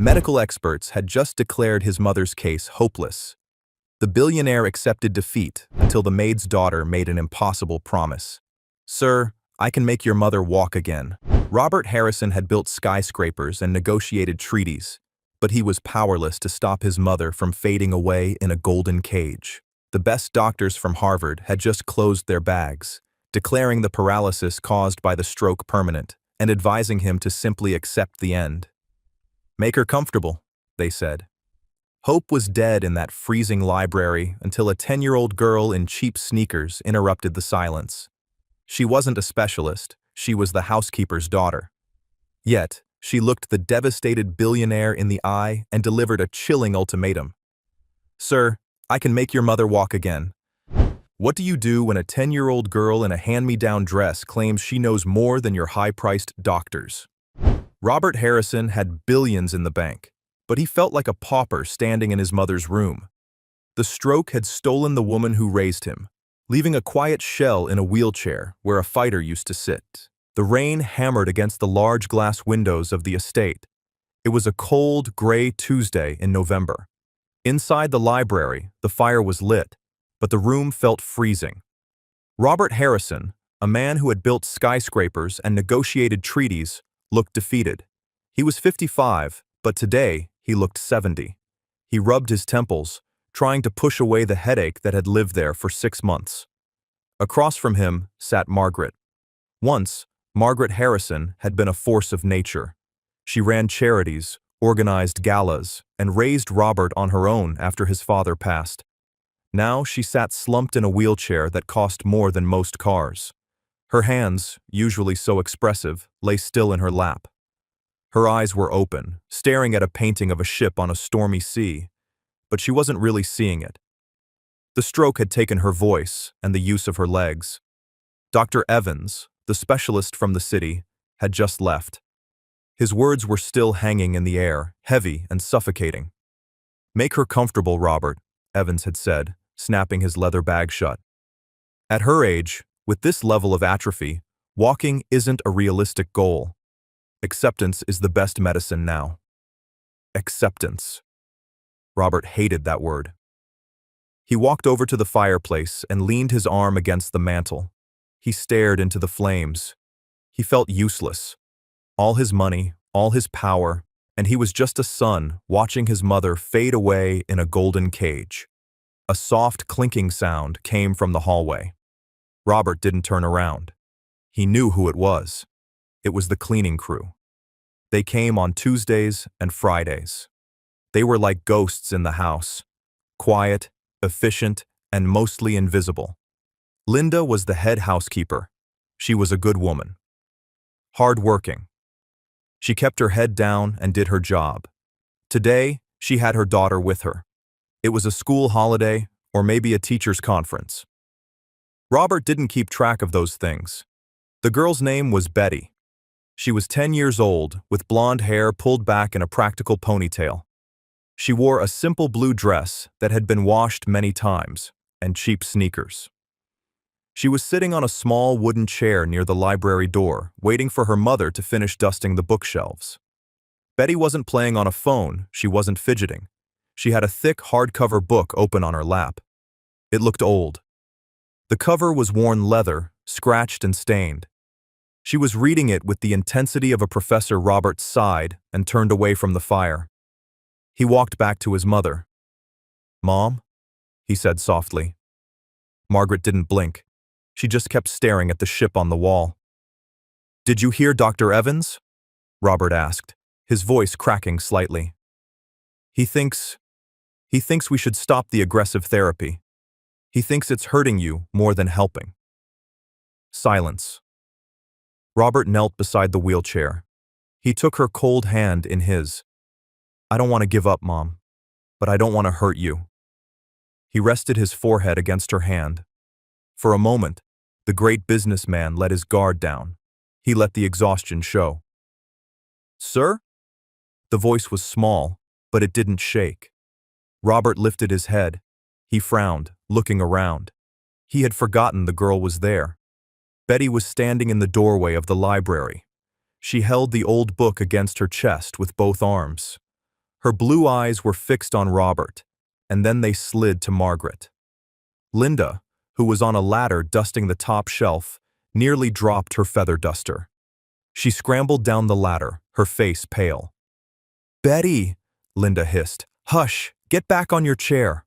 Medical experts had just declared his mother's case hopeless. The billionaire accepted defeat until the maid's daughter made an impossible promise. "Sir, I can make your mother walk again." Robert Harrison had built skyscrapers and negotiated treaties, but he was powerless to stop his mother from fading away in a golden cage. The best doctors from Harvard had just closed their bags, declaring the paralysis caused by the stroke permanent and advising him to simply accept the end. "Make her comfortable," they said. Hope was dead in that freezing library until a 10-year-old girl in cheap sneakers interrupted the silence. She wasn't a specialist, she was the housekeeper's daughter. Yet, she looked the devastated billionaire in the eye and delivered a chilling ultimatum. "Sir, I can make your mother walk again. What do you do when a 10-year-old girl in a hand-me-down dress claims she knows more than your high-priced doctors?" Robert Harrison had billions in the bank, but he felt like a pauper standing in his mother's room. The stroke had stolen the woman who raised him, leaving a quiet shell in a wheelchair where a fighter used to sit. The rain hammered against the large glass windows of the estate. It was a cold, gray Tuesday in November. Inside the library, the fire was lit, but the room felt freezing. Robert Harrison, a man who had built skyscrapers and negotiated treaties, looked defeated. He was 55, but today he looked 70. He rubbed his temples, trying to push away the headache that had lived there for 6 months. Across from him sat Margaret. Once, Margaret Harrison had been a force of nature. She ran charities, organized galas, and raised Robert on her own after his father passed. Now she sat slumped in a wheelchair that cost more than most cars. Her hands, usually so expressive, lay still in her lap. Her eyes were open, staring at a painting of a ship on a stormy sea, but she wasn't really seeing it. The stroke had taken her voice and the use of her legs. Dr. Evans, the specialist from the city, had just left. His words were still hanging in the air, heavy and suffocating. "Make her comfortable, Robert," Evans had said, snapping his leather bag shut. At her age, with this level of atrophy, walking isn't a realistic goal. Acceptance is the best medicine now. Acceptance. Robert hated that word. He walked over to the fireplace and leaned his arm against the mantel. He stared into the flames. He felt useless. All his money, all his power, and he was just a son watching his mother fade away in a golden cage. A soft clinking sound came from the hallway. Robert didn't turn around. He knew who it was. It was the cleaning crew. They came on Tuesdays and Fridays. They were like ghosts in the house, quiet, efficient, and mostly invisible. Linda was the head housekeeper. She was a good woman. Hard-working. She kept her head down and did her job. Today, she had her daughter with her. It was a school holiday, or maybe a teacher's conference. Robert didn't keep track of those things. The girl's name was Betty. She was 10 years old, with blonde hair pulled back in a practical ponytail. She wore a simple blue dress that had been washed many times, and cheap sneakers. She was sitting on a small wooden chair near the library door, waiting for her mother to finish dusting the bookshelves. Betty wasn't playing on a phone, she wasn't fidgeting. She had a thick hardcover book open on her lap. It looked old. The cover was worn leather, scratched and stained. She was reading it with the intensity of a professor. Robert sighed and turned away from the fire. He walked back to his mother. "Mom?" he said softly. Margaret didn't blink. She just kept staring at the ship on the wall. "Did you hear Dr. Evans?" Robert asked, his voice cracking slightly. He thinks we should stop the aggressive therapy. He thinks it's hurting you more than helping." Silence. Robert knelt beside the wheelchair. He took her cold hand in his. "I don't want to give up, Mom, but I don't want to hurt you." He rested his forehead against her hand. For a moment, the great businessman let his guard down. He let the exhaustion show. "Sir?" The voice was small, but it didn't shake. Robert lifted his head. He frowned, looking around. He had forgotten the girl was there. Betty was standing in the doorway of the library. She held the old book against her chest with both arms. Her blue eyes were fixed on Robert, and then they slid to Margaret. Linda, who was on a ladder dusting the top shelf, nearly dropped her feather duster. She scrambled down the ladder, her face pale. "Betty!" Linda hissed. "Hush! Get back on your chair!"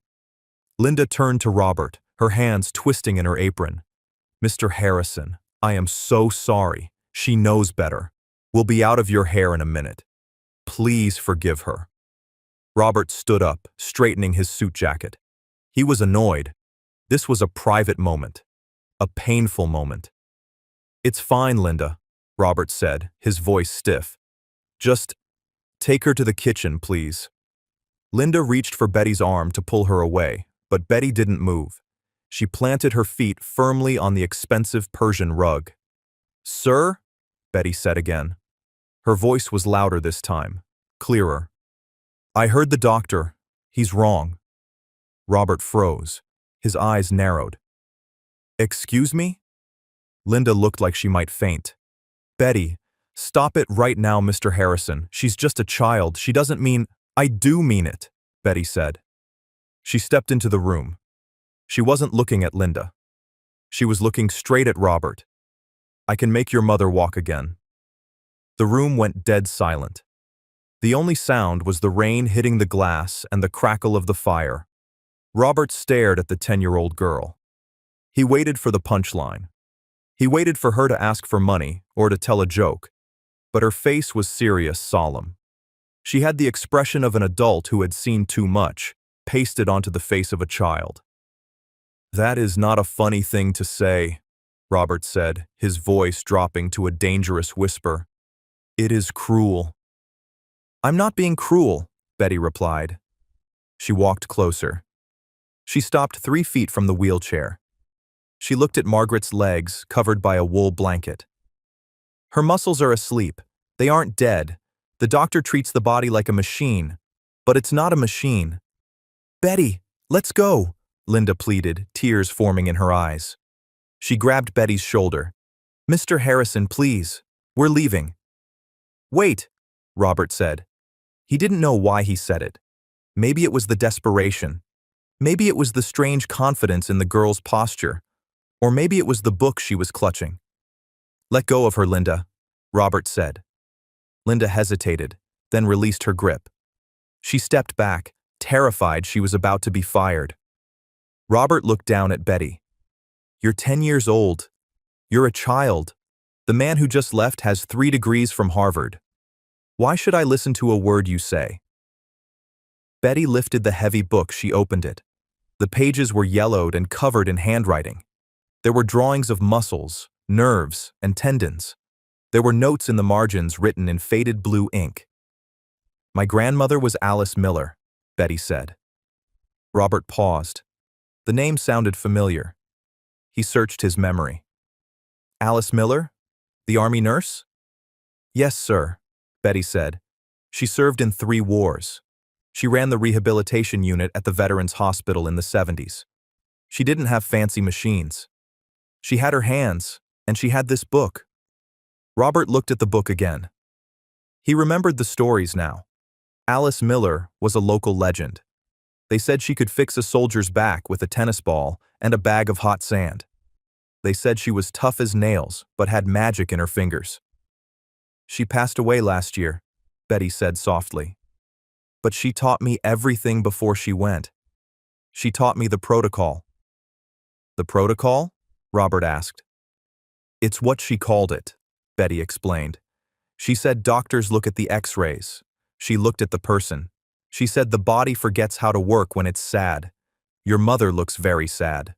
Linda turned to Robert, her hands twisting in her apron. "Mr. Harrison, I am so sorry. She knows better. We'll be out of your hair in a minute. Please forgive her." Robert stood up, straightening his suit jacket. He was annoyed. This was a private moment. A painful moment. "It's fine, Linda," Robert said, his voice stiff. "Just take her to the kitchen, please." Linda reached for Betty's arm to pull her away, but Betty didn't move. She planted her feet firmly on the expensive Persian rug. "Sir?" Betty said again. Her voice was louder this time, clearer. "I heard the doctor. He's wrong." Robert froze. His eyes narrowed. "Excuse me?" Linda looked like she might faint. "Betty, stop it right now, Mr. Harrison. She's just a child. She doesn't mean—" "I do mean it," Betty said. She stepped into the room. She wasn't looking at Linda. She was looking straight at Robert. "I can make your mother walk again." The room went dead silent. The only sound was the rain hitting the glass and the crackle of the fire. Robert stared at the 10-year-old girl. He waited for the punchline. He waited for her to ask for money or to tell a joke, but her face was serious, solemn. She had the expression of an adult who had seen too much, pasted onto the face of a child. "That is not a funny thing to say," Robert said, his voice dropping to a dangerous whisper. "It is cruel." "I'm not being cruel," Betty replied. She walked closer. She stopped 3 feet from the wheelchair. She looked at Margaret's legs, covered by a wool blanket. "Her muscles are asleep. They aren't dead. The doctor treats the body like a machine, but it's not a machine." "Betty, let's go," Linda pleaded, tears forming in her eyes. She grabbed Betty's shoulder. "Mr. Harrison, please. We're leaving." "Wait," Robert said. He didn't know why he said it. Maybe it was the desperation. Maybe it was the strange confidence in the girl's posture. Or maybe it was the book she was clutching. "Let go of her, Linda," Robert said. Linda hesitated, then released her grip. She stepped back, terrified she was about to be fired. Robert looked down at Betty. "You're 10 years old. You're a child. The man who just left has 3 degrees from Harvard. Why should I listen to a word you say?" Betty lifted the heavy book. She opened it. The pages were yellowed and covered in handwriting. There were drawings of muscles, nerves, and tendons. There were notes in the margins written in faded blue ink. "My grandmother was Alice Miller," Betty said. Robert paused. The name sounded familiar. He searched his memory. "Alice Miller? The army nurse?" "Yes, sir," Betty said. "She served in 3 wars. She ran the rehabilitation unit at the Veterans Hospital in the 70s. She didn't have fancy machines. She had her hands, and she had this book." Robert looked at the book again. He remembered the stories now. Alice Miller was a local legend. They said she could fix a soldier's back with a tennis ball and a bag of hot sand. They said she was tough as nails, but had magic in her fingers. "She passed away last year," Betty said softly. "But she taught me everything before she went. She taught me the protocol." "The protocol?" Robert asked. "It's what she called it," Betty explained. "She said doctors look at the X-rays. She looked at the person. She said the body forgets how to work when it's sad. Your mother looks very sad."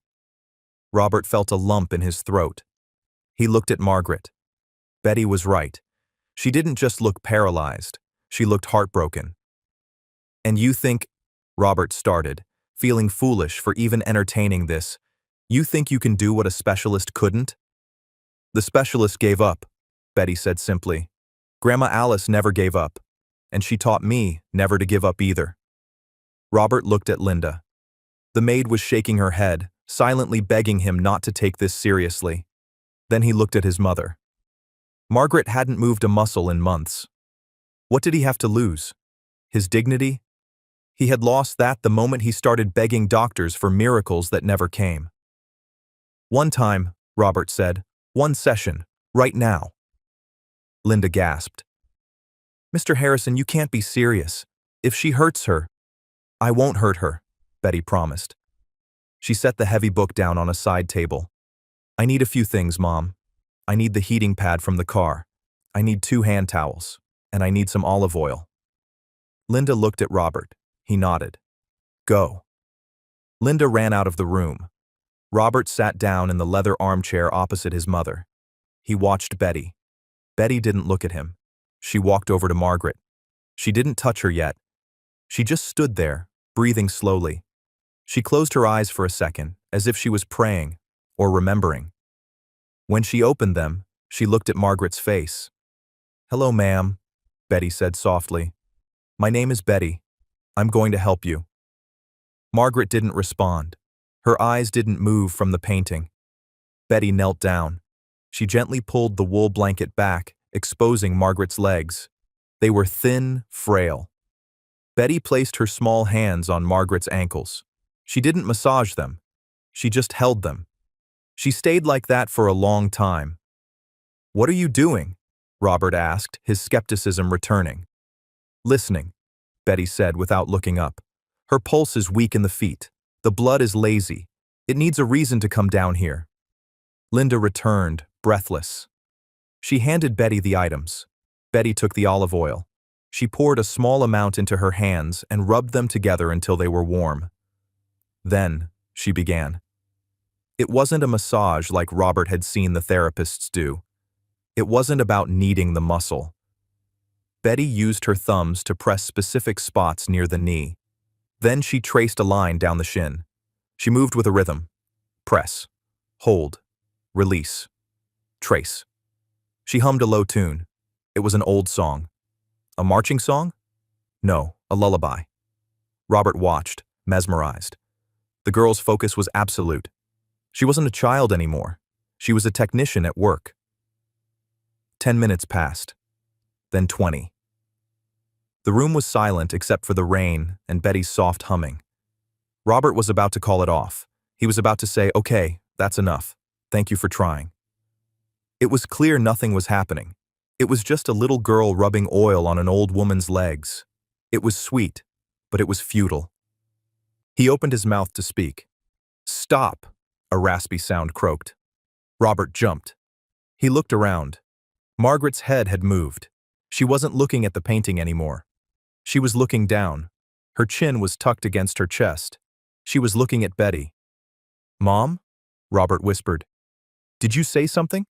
Robert felt a lump in his throat. He looked at Margaret. Betty was right. She didn't just look paralyzed. She looked heartbroken. "And you think," Robert started, feeling foolish for even entertaining this, "you think you can do what a specialist couldn't?" "The specialist gave up," Betty said simply. "Grandma Alice never gave up, and she taught me never to give up either." Robert looked at Linda. The maid was shaking her head, silently begging him not to take this seriously. Then he looked at his mother. Margaret hadn't moved a muscle in months. What did he have to lose? His dignity? He had lost that the moment he started begging doctors for miracles that never came. "One time," Robert said. "One session. Right now." Linda gasped. "Mr. Harrison, you can't be serious. If she hurts her—" "I won't hurt her," Betty promised. She set the heavy book down on a side table. "I need a few things, Mom. I need the heating pad from the car. I need 2 hand towels. And I need some olive oil." Linda looked at Robert. He nodded. "Go." Linda ran out of the room. Robert sat down in the leather armchair opposite his mother. He watched Betty. Betty didn't look at him. She walked over to Margaret. She didn't touch her yet. She just stood there, breathing slowly. She closed her eyes for a second, as if she was praying or remembering. When she opened them, she looked at Margaret's face. "Hello, ma'am," Betty said softly. "My name is Betty. I'm going to help you." Margaret didn't respond. Her eyes didn't move from the painting. Betty knelt down. She gently pulled the wool blanket back, exposing Margaret's legs. They were thin, frail. Betty placed her small hands on Margaret's ankles. She didn't massage them. She just held them. She stayed like that for a long time. "What are you doing?" Robert asked, his skepticism returning. "Listening," Betty said without looking up. "Her pulse is weak in the feet. The blood is lazy. It needs a reason to come down here." Linda returned, breathless. She handed Betty the items. Betty took the olive oil. She poured a small amount into her hands and rubbed them together until they were warm. Then, she began. It wasn't a massage like Robert had seen the therapists do. It wasn't about kneading the muscle. Betty used her thumbs to press specific spots near the knee. Then she traced a line down the shin. She moved with a rhythm. Press. Hold. Release. Trace. She hummed a low tune. It was an old song. A marching song? No, a lullaby. Robert watched, mesmerized. The girl's focus was absolute. She wasn't a child anymore. She was a technician at work. 10 minutes passed. Then 20. The room was silent except for the rain and Betty's soft humming. Robert was about to call it off. He was about to say, "Okay, that's enough. Thank you for trying." It was clear nothing was happening. It was just a little girl rubbing oil on an old woman's legs. It was sweet, but it was futile. He opened his mouth to speak. "Stop," a raspy sound croaked. Robert jumped. He looked around. Margaret's head had moved. She wasn't looking at the painting anymore. She was looking down. Her chin was tucked against her chest. She was looking at Betty. "Mom?" Robert whispered. "Did you say something?"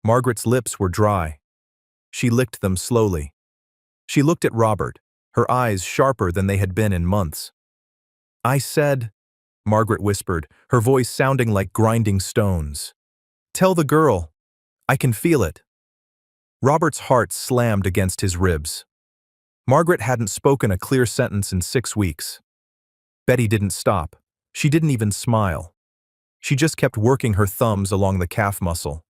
Margaret's lips were dry. She licked them slowly. She looked at Robert, her eyes sharper than they had been in months. "I said," Margaret whispered, her voice sounding like grinding stones. "Tell the girl. I can feel it." Robert's heart slammed against his ribs. Margaret hadn't spoken a clear sentence in 6 weeks. Betty didn't stop. She didn't even smile. She just kept working her thumbs along the calf muscle.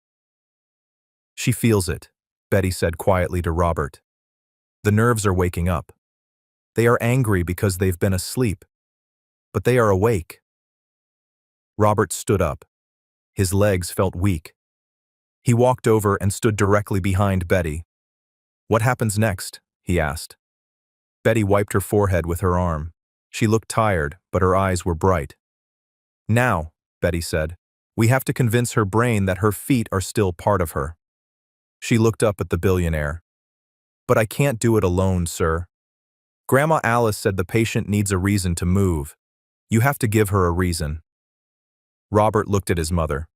"She feels it," Betty said quietly to Robert. "The nerves are waking up. They are angry because they've been asleep. But they are awake." Robert stood up. His legs felt weak. He walked over and stood directly behind Betty. "What happens next?" he asked. Betty wiped her forehead with her arm. She looked tired, but her eyes were bright. "Now," Betty said, "we have to convince her brain that her feet are still part of her." She looked up at the billionaire. "But I can't do it alone, sir. Grandma Alice said the patient needs a reason to move. You have to give her a reason." Robert looked at his mother.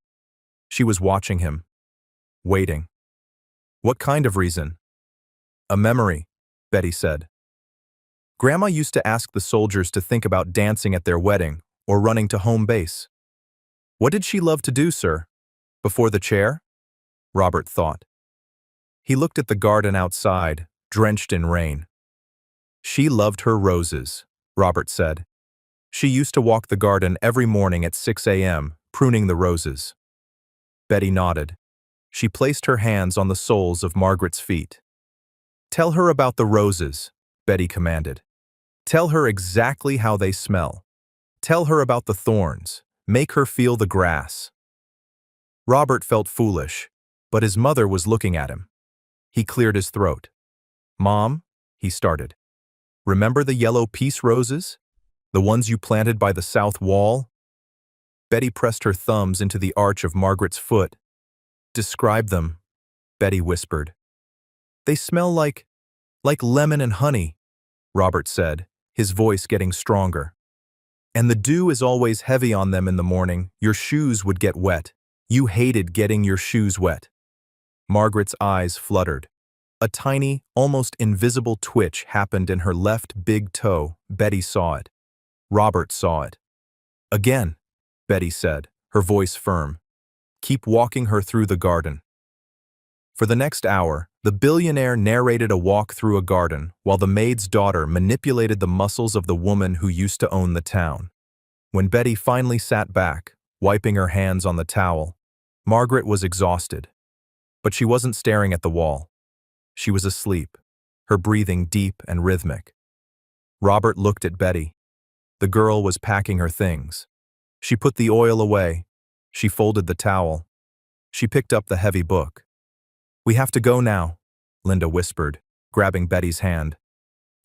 She was watching him, waiting. "What kind of reason?" "A memory," Betty said. Grandma used to ask the soldiers to think about dancing at their wedding or running to home base. "What did she love to do, sir? Before the chair?" Robert thought. He looked at the garden outside, drenched in rain. "She loved her roses," Robert said. "She used to walk the garden every morning at 6 a.m., pruning the roses." Betty nodded. She placed her hands on the soles of Margaret's feet. "Tell her about the roses," Betty commanded. Tell her exactly how they smell. Tell her about the thorns. Make her feel the grass. Robert felt foolish, but his mother was looking at him. He cleared his throat. Mom, he started. Remember the yellow peace roses? The ones you planted by the south wall? Betty pressed her thumbs into the arch of Margaret's foot. Describe them, Betty whispered. They smell like lemon and honey, Robert said, his voice getting stronger. And the dew is always heavy on them in the morning. Your shoes would get wet. You hated getting your shoes wet. Margaret's eyes fluttered. A tiny, almost invisible twitch happened in her left big toe. Betty saw it. Robert saw it. Again, Betty said, her voice firm. Keep walking her through the garden. For the next hour, the billionaire narrated a walk through a garden while the maid's daughter manipulated the muscles of the woman who used to own the town. When Betty finally sat back, wiping her hands on the towel, Margaret was exhausted. But she wasn't staring at the wall. She was asleep, her breathing deep and rhythmic. Robert looked at Betty. The girl was packing her things. She put the oil away. She folded the towel. She picked up the heavy book. We have to go now, Linda whispered, grabbing Betty's hand.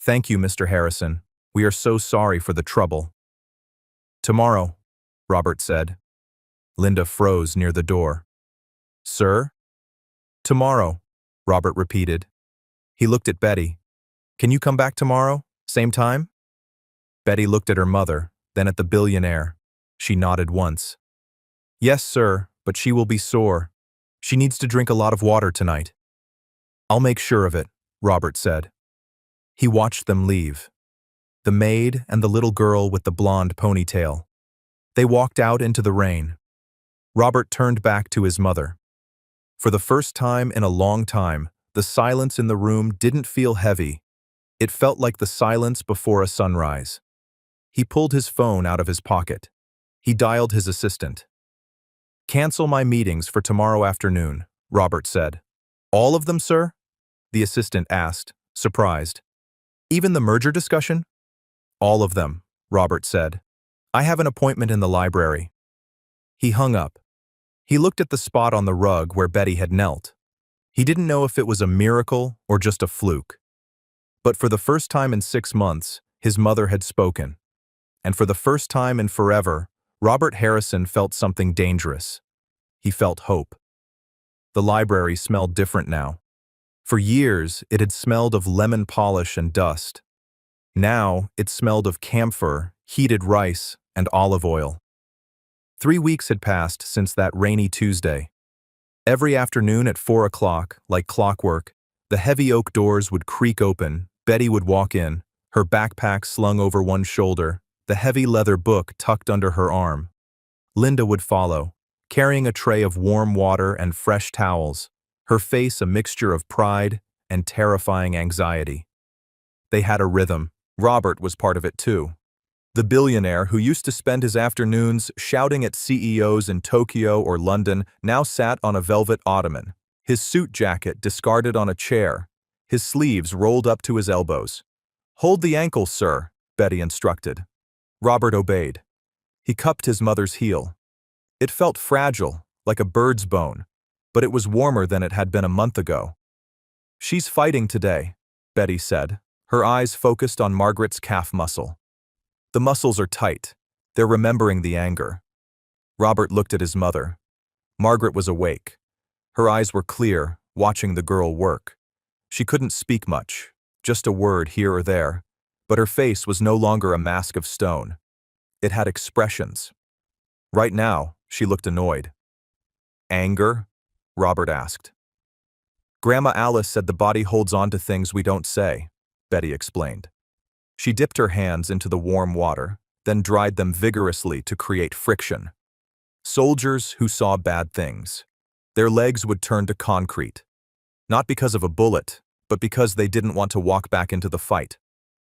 Thank you, Mr. Harrison. We are so sorry for the trouble. Tomorrow, Robert said. Linda froze near the door. Sir? Tomorrow, Robert repeated. He looked at Betty. Can you come back tomorrow? Same time? Betty looked at her mother, then at the billionaire. She nodded once. Yes, sir, but she will be sore. She needs to drink a lot of water tonight. I'll make sure of it, Robert said. He watched them leave. The maid and the little girl with the blonde ponytail. They walked out into the rain. Robert turned back to his mother. For the first time in a long time, the silence in the room didn't feel heavy. It felt like the silence before a sunrise. He pulled his phone out of his pocket. He dialed his assistant. Cancel my meetings for tomorrow afternoon, Robert said. All of them, sir? The assistant asked, surprised. Even the merger discussion? All of them, Robert said. I have an appointment in the library. He hung up. He looked at the spot on the rug where Betty had knelt. He didn't know if it was a miracle or just a fluke. But for the first time in 6 months, his mother had spoken. And for the first time in forever, Robert Harrison felt something dangerous. He felt hope. The library smelled different now. For years, it had smelled of lemon polish and dust. Now, it smelled of camphor, heated rice, and olive oil. 3 weeks had passed since that rainy Tuesday. Every afternoon at 4 o'clock, like clockwork, the heavy oak doors would creak open. Betty would walk in, her backpack slung over one shoulder, the heavy leather book tucked under her arm. Linda would follow, carrying a tray of warm water and fresh towels, her face a mixture of pride and terrifying anxiety. They had a rhythm. Robert was part of it too. The billionaire who used to spend his afternoons shouting at CEOs in Tokyo or London now sat on a velvet ottoman, his suit jacket discarded on a chair, his sleeves rolled up to his elbows. Hold the ankle, sir, Betty instructed. Robert obeyed. He cupped his mother's heel. It felt fragile, like a bird's bone, but it was warmer than it had been a month ago. She's fighting today, Betty said, her eyes focused on Margaret's calf muscle. The muscles are tight. They're remembering the anger. Robert looked at his mother. Margaret was awake. Her eyes were clear, watching the girl work. She couldn't speak much, just a word here or there, but her face was no longer a mask of stone. It had expressions. Right now, she looked annoyed. Anger? Robert asked. Grandma Alice said the body holds on to things we don't say, Betty explained. She dipped her hands into the warm water, then dried them vigorously to create friction. Soldiers who saw bad things. Their legs would turn to concrete. Not because of a bullet, but because they didn't want to walk back into the fight.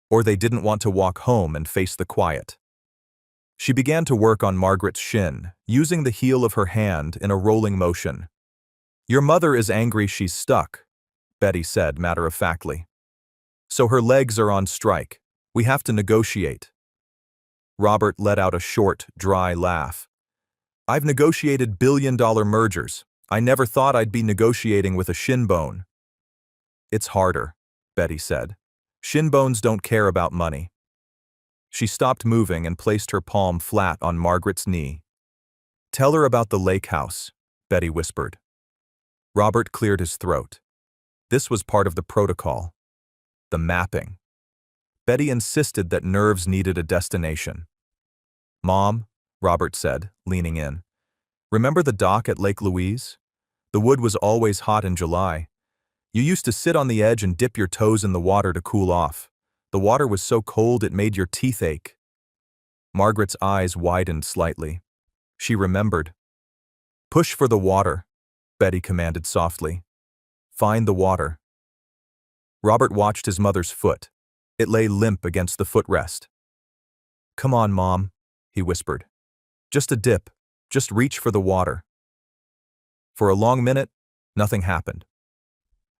Or they didn't want to walk home and face the quiet. She began to work on Margaret's shin, using the heel of her hand in a rolling motion. Your mother is angry she's stuck, Betty said matter-of-factly. So her legs are on strike. We have to negotiate. Robert let out a short, dry laugh. I've negotiated billion-dollar mergers. I never thought I'd be negotiating with a shin bone. It's harder, Betty said. Shin bones don't care about money. She stopped moving and placed her palm flat on Margaret's knee. Tell her about the lake house, Betty whispered. Robert cleared his throat. This was part of the protocol. The mapping. Betty insisted that nerves needed a destination. Mom, Robert said, leaning in. Remember the dock at Lake Louise? The wood was always hot in July. You used to sit on the edge and dip your toes in the water to cool off. The water was so cold it made your teeth ache. Margaret's eyes widened slightly. She remembered. Push for the water, Betty commanded softly. Find the water. Robert watched his mother's foot. It lay limp against the footrest. Come on, Mom, he whispered. Just a dip. Just reach for the water. For a long minute, nothing happened.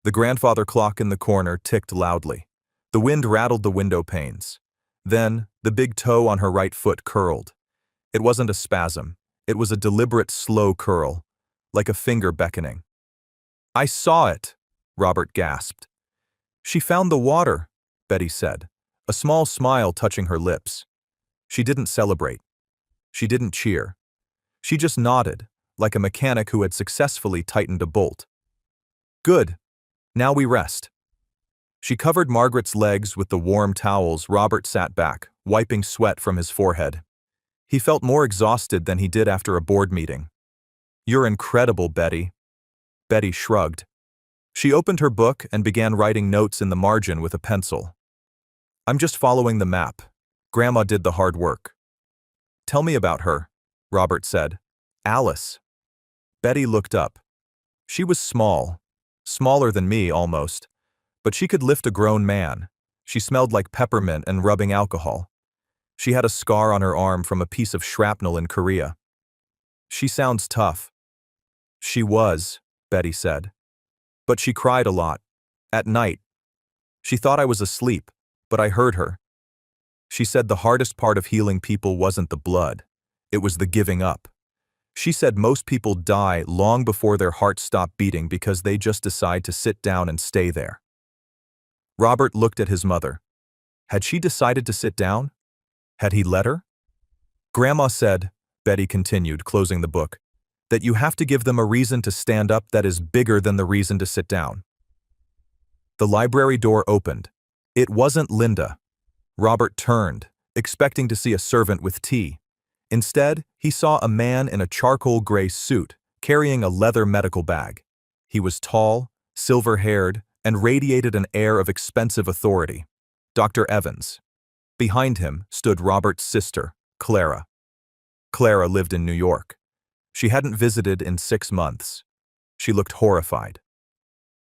The grandfather clock in the corner ticked loudly. The wind rattled the window panes. Then, the big toe on her right foot curled. It wasn't a spasm. It was a deliberate, slow curl, like a finger beckoning. I saw it, Robert gasped. She found the water, Betty said, a small smile touching her lips. She didn't celebrate. She didn't cheer. She just nodded, like a mechanic who had successfully tightened a bolt. Good. Now we rest. She covered Margaret's legs with the warm towels. Robert sat back, wiping sweat from his forehead. He felt more exhausted than he did after a board meeting. You're incredible, Betty. Betty shrugged. She opened her book and began writing notes in the margin with a pencil. I'm just following the map. Grandma did the hard work. Tell me about her, Robert said. Alice. Betty looked up. She was small, smaller than me almost, but she could lift a grown man. She smelled like peppermint and rubbing alcohol. She had a scar on her arm from a piece of shrapnel in Korea. She sounds tough. She was, Betty said. But she cried a lot. At night. She thought I was asleep, but I heard her. She said the hardest part of healing people wasn't the blood. It was the giving up. She said most people die long before their hearts stop beating because they just decide to sit down and stay there. Robert looked at his mother. Had she decided to sit down? Had he let her? Grandma said, Betty continued, closing the book, that you have to give them a reason to stand up that is bigger than the reason to sit down. The library door opened. It wasn't Linda. Robert turned, expecting to see a servant with tea. Instead, he saw a man in a charcoal gray suit, carrying a leather medical bag. He was tall, silver-haired, and radiated an air of expensive authority. Dr. Evans. Behind him stood Robert's sister, Clara. Clara lived in New York. She hadn't visited in 6 months. She looked horrified.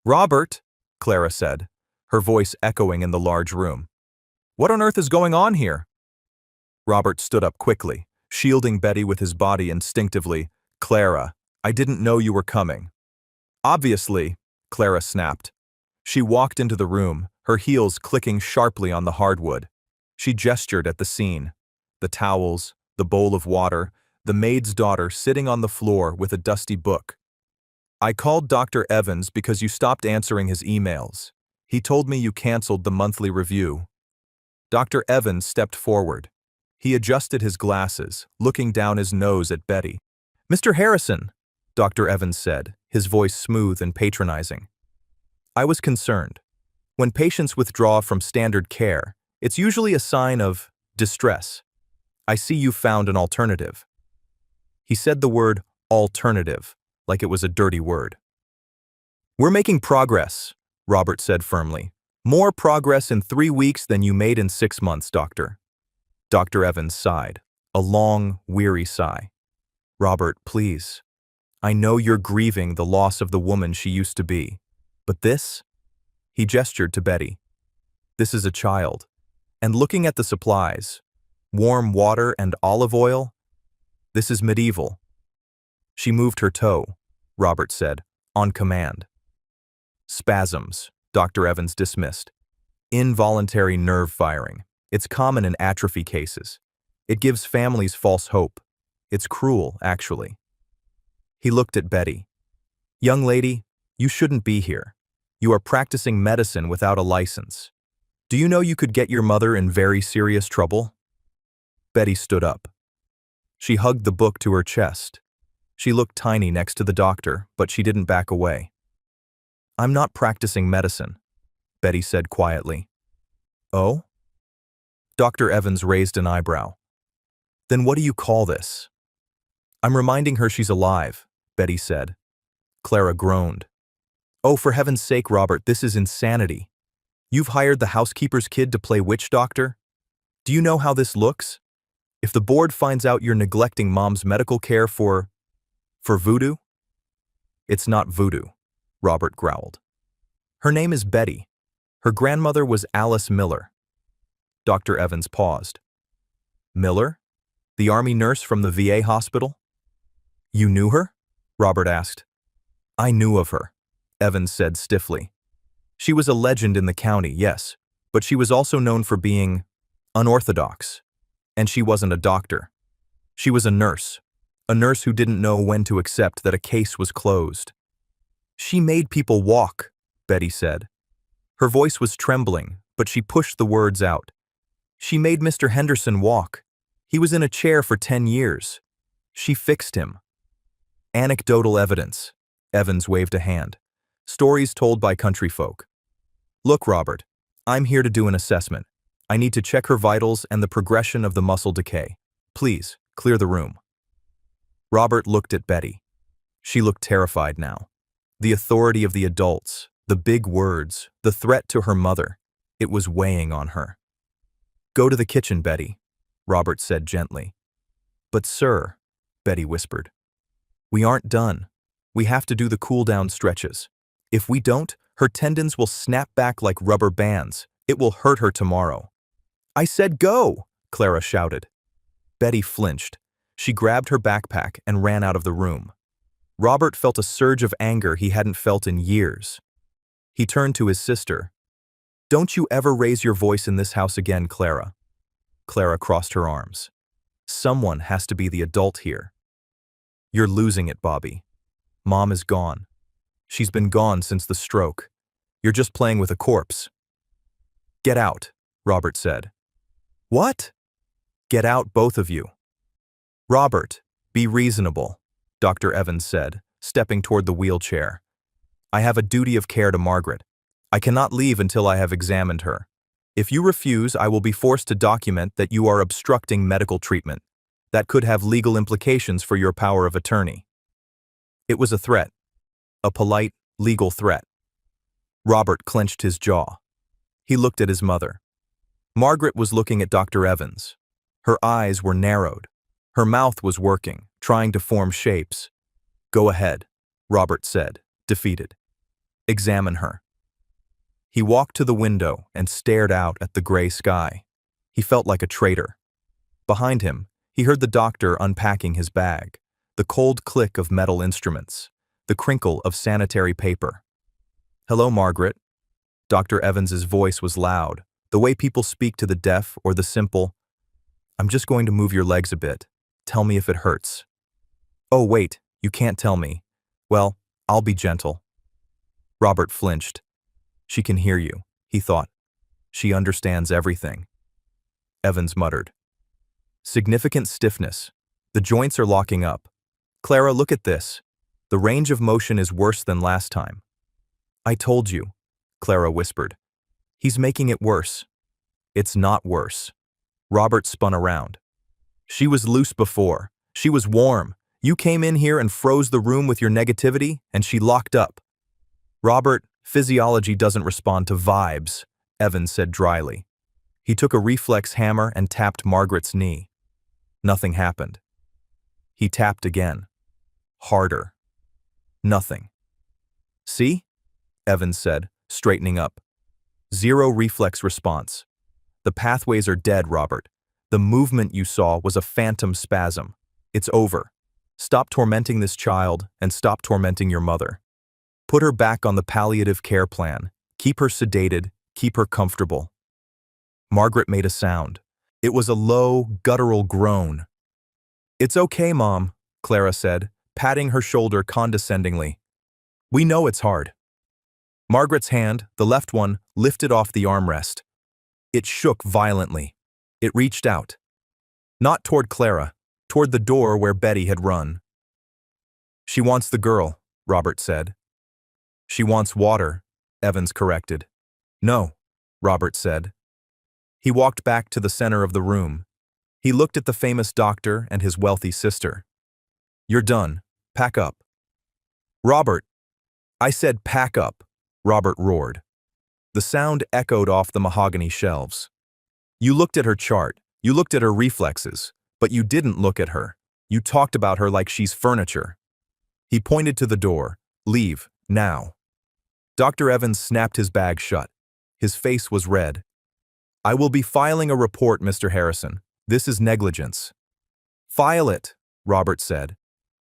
Robert, Clara said, her voice echoing in the large room. What on earth is going on here? Robert stood up quickly, shielding Betty with his body instinctively. Clara, I didn't know you were coming. Obviously, Clara snapped. She walked into the room, her heels clicking sharply on the hardwood. She gestured at the scene. The towels, the bowl of water, the maid's daughter sitting on the floor with a dusty book. I called Dr. Evans because you stopped answering his emails. He told me you canceled the monthly review. Dr. Evans stepped forward. He adjusted his glasses, looking down his nose at Betty. Mr. Harrison, Dr. Evans said, his voice smooth and patronizing. I was concerned. When patients withdraw from standard care, it's usually a sign of distress. I see you found an alternative. He said the word alternative, like it was a dirty word. We're making progress, Robert said firmly. More progress in 3 weeks than you made in 6 months, Doctor. Dr. Evans sighed, a long, weary sigh. Robert, please. I know you're grieving the loss of the woman she used to be. But this? He gestured to Betty. This is a child. And looking at the supplies, warm water and olive oil, this is medieval. She moved her toe, Robert said, on command. Spasms, Dr. Evans dismissed. Involuntary nerve firing. It's common in atrophy cases. It gives families false hope. It's cruel, actually. He looked at Betty. Young lady, you shouldn't be here. You are practicing medicine without a license. Do you know you could get your mother in very serious trouble? Betty stood up. She hugged the book to her chest. She looked tiny next to the doctor, but she didn't back away. I'm not practicing medicine, Betty said quietly. Oh? Dr. Evans raised an eyebrow. Then what do you call this? I'm reminding her she's alive, Betty said. Clara groaned. Oh, for heaven's sake, Robert, this is insanity. You've hired the housekeeper's kid to play witch doctor? Do you know how this looks? If the board finds out you're neglecting Mom's medical care for voodoo? It's not voodoo, Robert growled. Her name is Betty. Her grandmother was Alice Miller. Dr. Evans paused. Miller? The army nurse from the VA hospital? You knew her? Robert asked. I knew of her, Evans said stiffly. She was a legend in the county, yes, but she was also known for being unorthodox. And she wasn't a doctor. She was a nurse who didn't know when to accept that a case was closed. She made people walk, Betty said. Her voice was trembling, but she pushed the words out. She made Mr. Henderson walk. He was in a chair for 10 years. She fixed him. Anecdotal evidence. Evans waved a hand. Stories told by country folk. Look, Robert, I'm here to do an assessment. I need to check her vitals and the progression of the muscle decay. Please, clear the room. Robert looked at Betty. She looked terrified now. The authority of the adults, the big words, the threat to her mother, it was weighing on her. Go to the kitchen, Betty, Robert said gently. But sir, Betty whispered, we aren't done. We have to do the cool-down stretches. If we don't, her tendons will snap back like rubber bands. It will hurt her tomorrow. I said go, Clara shouted. Betty flinched. She grabbed her backpack and ran out of the room. Robert felt a surge of anger he hadn't felt in years. He turned to his sister. Don't you ever raise your voice in this house again, Clara. Clara crossed her arms. Someone has to be the adult here. You're losing it, Bobby. Mom is gone. She's been gone since the stroke. You're just playing with a corpse. Get out, Robert said. What? Get out, both of you. Robert, be reasonable, Dr. Evans said, stepping toward the wheelchair. I have a duty of care to Margaret. I cannot leave until I have examined her. If you refuse, I will be forced to document that you are obstructing medical treatment. That could have legal implications for your power of attorney. It was a threat. A polite, legal threat. Robert clenched his jaw. He looked at his mother. Margaret was looking at Dr. Evans. Her eyes were narrowed. Her mouth was working, trying to form shapes. Go ahead, Robert said, defeated. Examine her. He walked to the window and stared out at the gray sky. He felt like a traitor. Behind him, he heard the doctor unpacking his bag, the cold click of metal instruments, the crinkle of sanitary paper. Hello, Margaret. Dr. Evans's voice was loud, the way people speak to the deaf or the simple. I'm just going to move your legs a bit. Tell me if it hurts. Oh, wait, you can't tell me. Well, I'll be gentle. Robert flinched. She can hear you, he thought. She understands everything. Evans muttered. Significant stiffness. The joints are locking up. Clara, look at this. The range of motion is worse than last time. I told you, Clara whispered. He's making it worse. It's not worse. Robert spun around. She was loose before. She was warm. You came in here and froze the room with your negativity, and she locked up. Robert, physiology doesn't respond to vibes, Evans said dryly. He took a reflex hammer and tapped Margaret's knee. Nothing happened. He tapped again. Harder. Nothing. See? Evans said, straightening up. Zero reflex response. The pathways are dead, Robert. The movement you saw was a phantom spasm. It's over. Stop tormenting this child and stop tormenting your mother. Put her back on the palliative care plan. Keep her sedated. Keep her comfortable. Margaret made a sound. It was a low, guttural groan. It's okay, Mom, Clara said, patting her shoulder condescendingly. We know it's hard. Margaret's hand, the left one, lifted off the armrest. It shook violently. It reached out. Not toward Clara, toward the door where Betty had run. She wants the girl, Robert said. She wants water, Evans corrected. No, Robert said. He walked back to the center of the room. He looked at the famous doctor and his wealthy sister. You're done. Pack up. Robert! I said pack up, Robert roared. The sound echoed off the mahogany shelves. You looked at her chart, you looked at her reflexes, but you didn't look at her. You talked about her like she's furniture. He pointed to the door. Leave, now. Dr. Evans snapped his bag shut. His face was red. I will be filing a report, Mr. Harrison. This is negligence. File it, Robert said.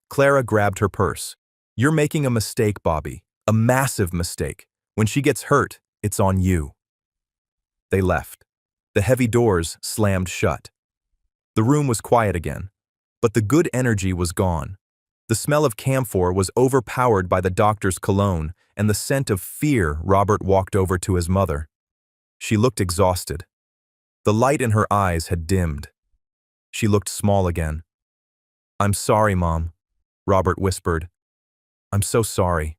Clara grabbed her purse. You're making a mistake, Bobby. A massive mistake. When she gets hurt, it's on you. They left. The heavy doors slammed shut. The room was quiet again, but the good energy was gone. The smell of camphor was overpowered by the doctor's cologne and the scent of fear. Robert walked over to his mother. She looked exhausted. The light in her eyes had dimmed. She looked small again. I'm sorry, Mom, Robert whispered. I'm so sorry.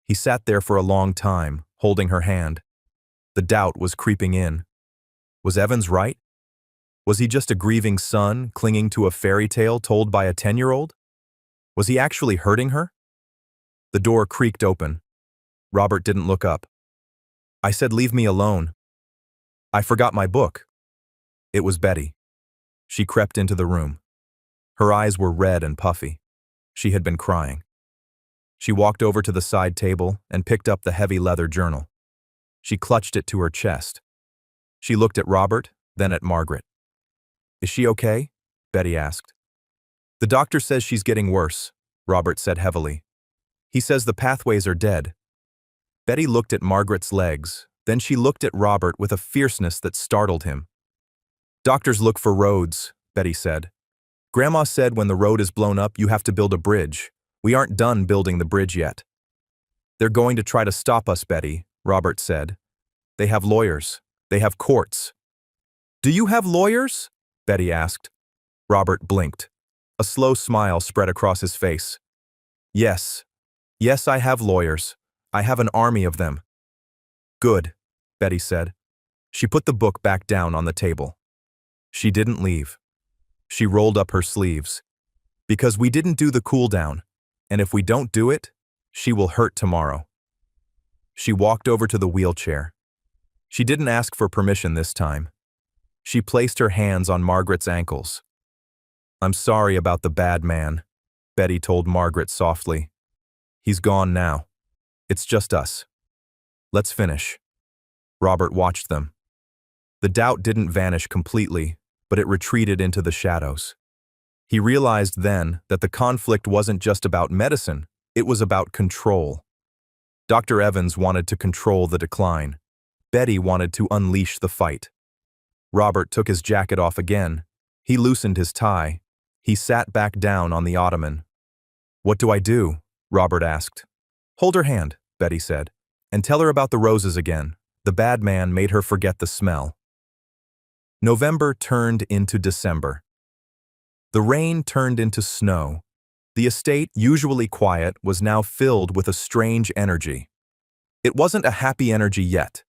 He sat there for a long time, holding her hand. The doubt was creeping in. Was Evans right? Was he just a grieving son clinging to a fairy tale told by a 10-year-old? Was he actually hurting her? The door creaked open. Robert didn't look up. I said, leave me alone. I forgot my book. It was Betty. She crept into the room. Her eyes were red and puffy. She had been crying. She walked over to the side table and picked up the heavy leather journal. She clutched it to her chest. She looked at Robert, then at Margaret. Is she okay? Betty asked. The doctor says she's getting worse, Robert said heavily. He says the pathways are dead. Betty looked at Margaret's legs, then she looked at Robert with a fierceness that startled him. Doctors look for roads, Betty said. Grandma said when the road is blown up, you have to build a bridge. We aren't done building the bridge yet. They're going to try to stop us, Betty, Robert said. They have lawyers. They have courts. Do you have lawyers? Betty asked. Robert blinked. A slow smile spread across his face. Yes. Yes, I have lawyers. I have an army of them. Good, Betty said. She put the book back down on the table. She didn't leave. She rolled up her sleeves. Because we didn't do the cool down, and if we don't do it, she will hurt tomorrow. She walked over to the wheelchair. She didn't ask for permission this time. She placed her hands on Margaret's ankles. I'm sorry about the bad man, Betty told Margaret softly. He's gone now. It's just us. Let's finish. Robert watched them. The doubt didn't vanish completely, but it retreated into the shadows. He realized then that the conflict wasn't just about medicine, it was about control. Dr. Evans wanted to control the decline. Betty wanted to unleash the fight. Robert took his jacket off again. He loosened his tie. He sat back down on the ottoman. What do I do? Robert asked. Hold her hand, Betty said, and tell her about the roses again. The bad man made her forget the smell. November turned into December. The rain turned into snow. The estate, usually quiet, was now filled with a strange energy. It wasn't a happy energy yet.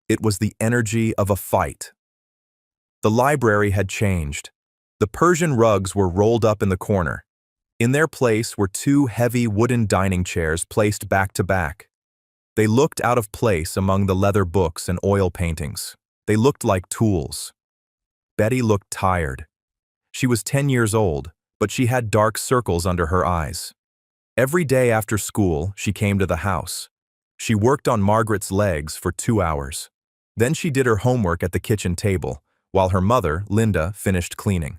It was the energy of a fight. The library had changed. The Persian rugs were rolled up in the corner. In their place were two heavy wooden dining chairs placed back to back. They looked out of place among the leather books and oil paintings. They looked like tools. Betty looked tired. She was 10 years old, but she had dark circles under her eyes. Every day after school, she came to the house. She worked on Margaret's legs for 2 hours. Then she did her homework at the kitchen table, while her mother, Linda, finished cleaning.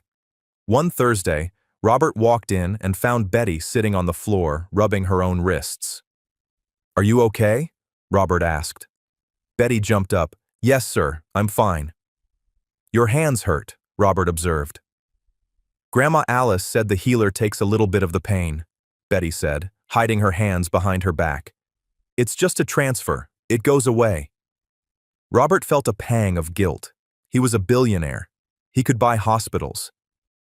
One Thursday, Robert walked in and found Betty sitting on the floor, rubbing her own wrists. Are you okay? Robert asked. Betty jumped up. Yes, sir, I'm fine. Your hands hurt, Robert observed. Grandma Alice said the healer takes a little bit of the pain, Betty said, hiding her hands behind her back. It's just a transfer. It goes away. Robert felt a pang of guilt. He was a billionaire. He could buy hospitals.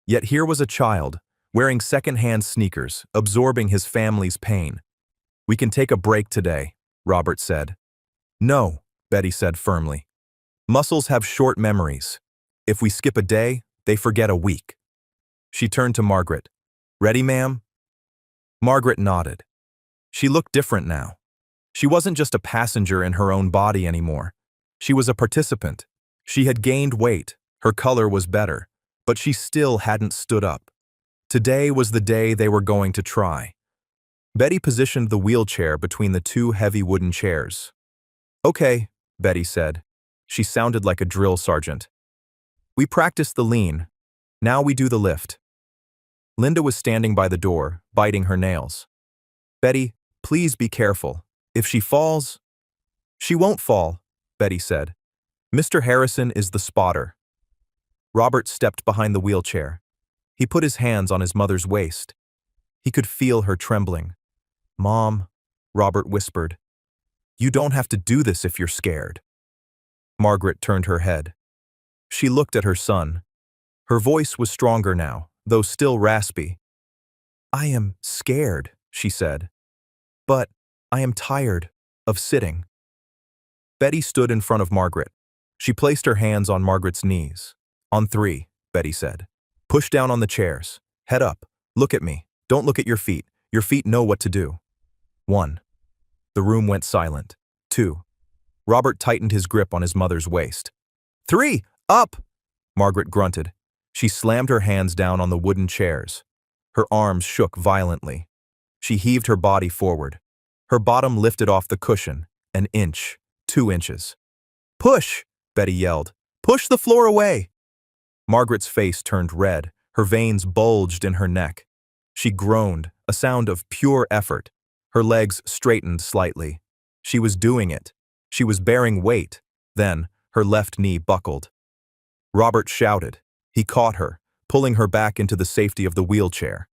Yet here was a child, wearing second-hand sneakers, absorbing his family's pain. We can take a break today, Robert said. No, Betty said firmly. Muscles have short memories. If we skip a day, they forget a week. She turned to Margaret. Ready, ma'am? Margaret nodded. She looked different now. She wasn't just a passenger in her own body anymore. She was a participant. She had gained weight. Her color was better. But she still hadn't stood up. Today was the day they were going to try. Betty positioned the wheelchair between the two heavy wooden chairs. Okay, Betty said. She sounded like a drill sergeant. We practiced the lean. Now we do the lift. Linda was standing by the door, biting her nails. Betty, please be careful. If she falls... She won't fall, Betty said. Mr. Harrison is the spotter. Robert stepped behind the wheelchair. He put his hands on his mother's waist. He could feel her trembling. Mom, Robert whispered. You don't have to do this if you're scared. Margaret turned her head. She looked at her son. Her voice was stronger now, though still raspy. I am scared, she said. But I am tired of sitting. Betty stood in front of Margaret. She placed her hands on Margaret's knees. On 3, Betty said. Push down on the chairs. Head up. Look at me. Don't look at your feet. Your feet know what to do. 1. The room went silent. 2. Robert tightened his grip on his mother's waist. 3. Up! Margaret grunted. She slammed her hands down on the wooden chairs. Her arms shook violently. She heaved her body forward. Her bottom lifted off the cushion, an inch, 2 inches. Push! Betty yelled. Push the floor away! Margaret's face turned red. Her veins bulged in her neck. She groaned, a sound of pure effort. Her legs straightened slightly. She was doing it. She was bearing weight. Then, her left knee buckled. Robert shouted. He caught her, pulling her back into the safety of the wheelchair.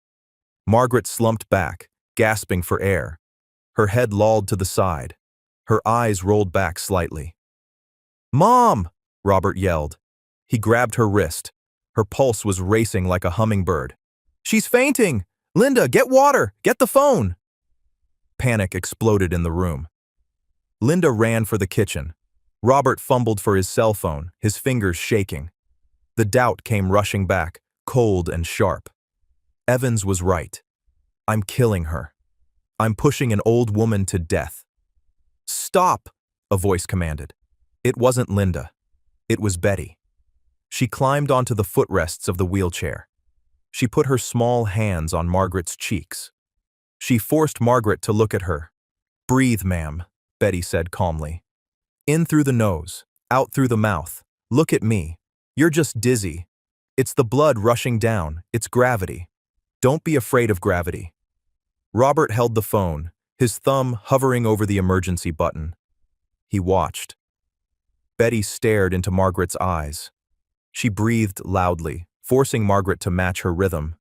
Margaret slumped back, gasping for air. Her head lolled to the side. Her eyes rolled back slightly. Mom! Robert yelled. He grabbed her wrist. Her pulse was racing like a hummingbird. She's fainting! Linda, get water! Get the phone! Panic exploded in the room. Linda ran for the kitchen. Robert fumbled for his cell phone, his fingers shaking. The doubt came rushing back, cold and sharp. Evans was right. I'm killing her. I'm pushing an old woman to death. Stop! A voice commanded. It wasn't Linda. It was Betty. She climbed onto the footrests of the wheelchair. She put her small hands on Margaret's cheeks. She forced Margaret to look at her. Breathe, ma'am, Betty said calmly. In through the nose, out through the mouth. Look at me. You're just dizzy. It's the blood rushing down. It's gravity. Don't be afraid of gravity. Robert held the phone, his thumb hovering over the emergency button. He watched. Betty stared into Margaret's eyes. She breathed loudly, forcing Margaret to match her rhythm.